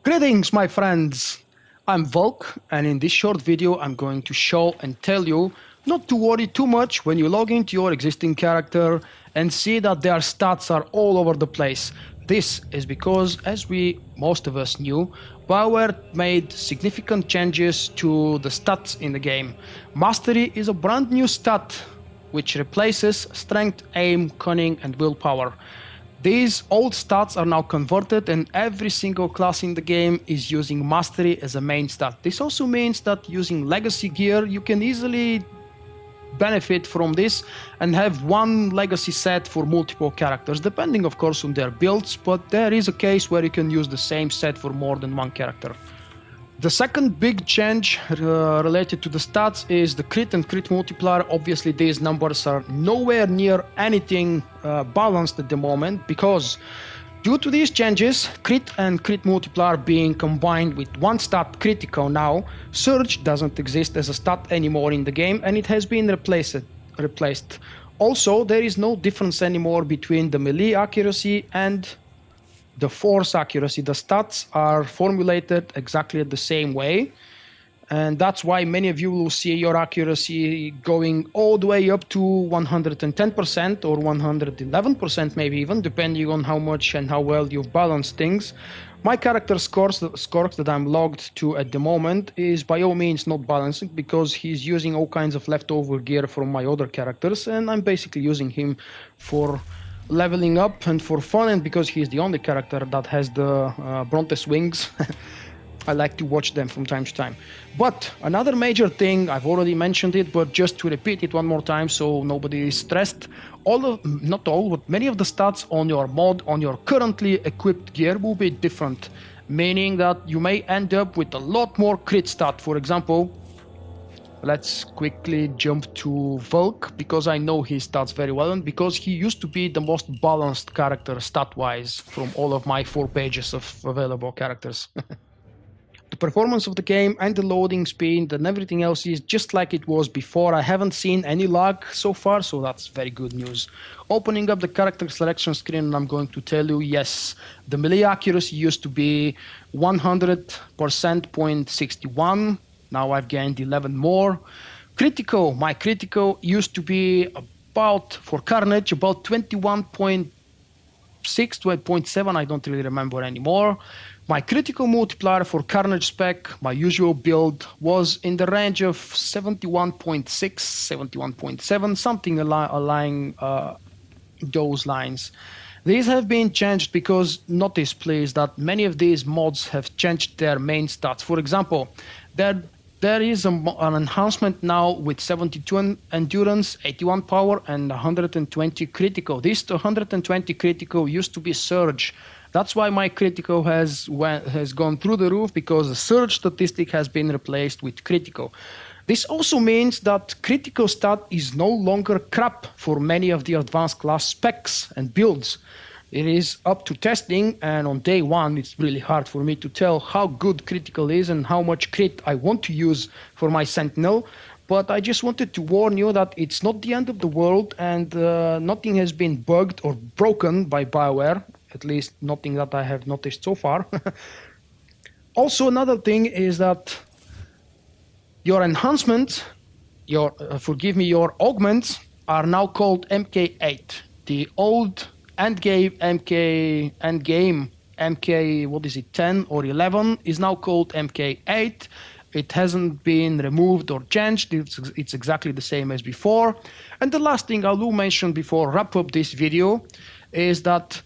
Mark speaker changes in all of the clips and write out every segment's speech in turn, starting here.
Speaker 1: Greetings, my friends! I'm Volk, and in this short video I'm going to show and tell you not to worry too much when you log into your existing character and see that their stats are all over the place. This is because, as most of us knew, BioWare made significant changes to the stats in the game. Mastery is a brand new stat which replaces strength, aim, cunning and willpower. These old stats are now converted and every single class in the game is using Mastery as a main stat. This also means that using Legacy gear you can easily benefit from this and have one Legacy set for multiple characters, depending of course on their builds, but there is a case where you can use the same set for more than one character. The second big change related to the stats is the crit and crit multiplier. Obviously these numbers are nowhere near anything balanced at the moment because due to these changes, crit and crit multiplier being combined with one stat critical now, Surge doesn't exist as a stat anymore in the game and it has been replaced. Also, there is no difference anymore between the melee accuracy and the force accuracy. The stats are formulated exactly the same way, and that's why many of you will see your accuracy going all the way up to 110% or 111% maybe even, depending on how much and how well you've balanced things. My character scores that I'm logged to at the moment is by all means not balancing because he's using all kinds of leftover gear from my other characters and I'm basically using him for leveling up and for fun, and because he's the only character that has the Brontes wings. I like to watch them from time to time. But another major thing, I've already mentioned it, but just to repeat it one more time so nobody is stressed, not all, but many of the stats on your mod, on your currently equipped gear will be different, meaning that you may end up with a lot more crit stat. For example, let's quickly jump to Volk, because I know his stats very well and because he used to be the most balanced character stat-wise from all of my 4 pages of available characters. The performance of the game and the loading speed and everything else is just like it was before. I haven't seen any lag so far, so that's very good news. Opening up the character selection screen, and I'm going to tell you, yes, the melee accuracy used to be 100%.61. Now I've gained 11 more. Critical, my critical used to be about, for Carnage, about 21.6, 20.7, I don't really remember anymore. My critical multiplier for Carnage spec, my usual build, was in the range of 71.6, 71.7, something along those lines. These have been changed because notice please that many of these mods have changed their main stats. For example, there is an enhancement now with 72 endurance, 81 power and 120 critical. This 120 critical used to be Surge. That's why my critical has gone through the roof, because the Surge statistic has been replaced with critical. This also means that critical stat is no longer crap for many of the advanced class specs and builds. It is up to testing, and on day one it's really hard for me to tell how good critical is and how much crit I want to use for my Sentinel. But I just wanted to warn you that it's not the end of the world, and nothing has been bugged or broken by BioWare, at least nothing that I have noticed so far. Also, another thing is that your enhancements, your augments are now called MK8. The old endgame MK, what is it, 10 or 11 is now called MK8. It hasn't been removed or changed. It's exactly the same as before. And the last thing I will mention before I wrap up this video is that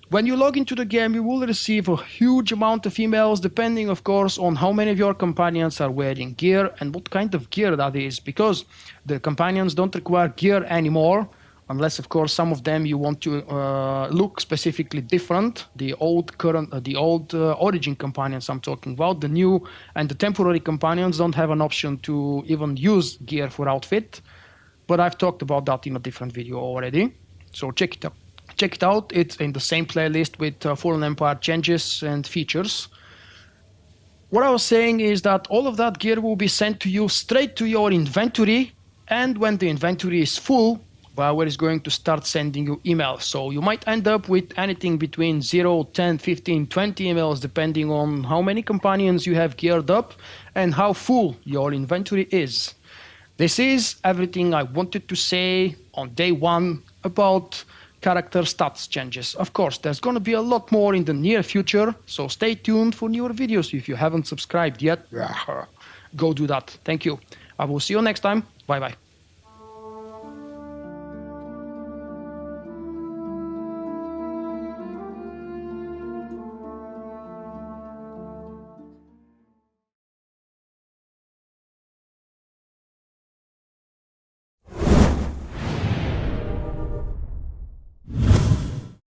Speaker 1: when you log into the game, you will receive a huge amount of emails, depending, of course, on how many of your companions are wearing gear and what kind of gear that is, because the companions don't require gear anymore, unless, of course, some of them you want to look specifically different. The old origin companions I'm talking about, the new and the temporary companions don't have an option to even use gear for outfit, but I've talked about that in a different video already, so check it out. It's in the same playlist with Fallen Empire changes and features. What I was saying is that all of that gear will be sent to you straight to your inventory, and when the inventory is full, Bower is going to start sending you emails. So you might end up with anything between 0, 10, 15, 20 emails, depending on how many companions you have geared up and how full your inventory is. This is everything I wanted to say on day one about character stats changes. Of course, there's going to be a lot more in the near future, so stay tuned for newer videos. If you haven't subscribed yet, go do that. Thank you. I will see you next time. Bye bye.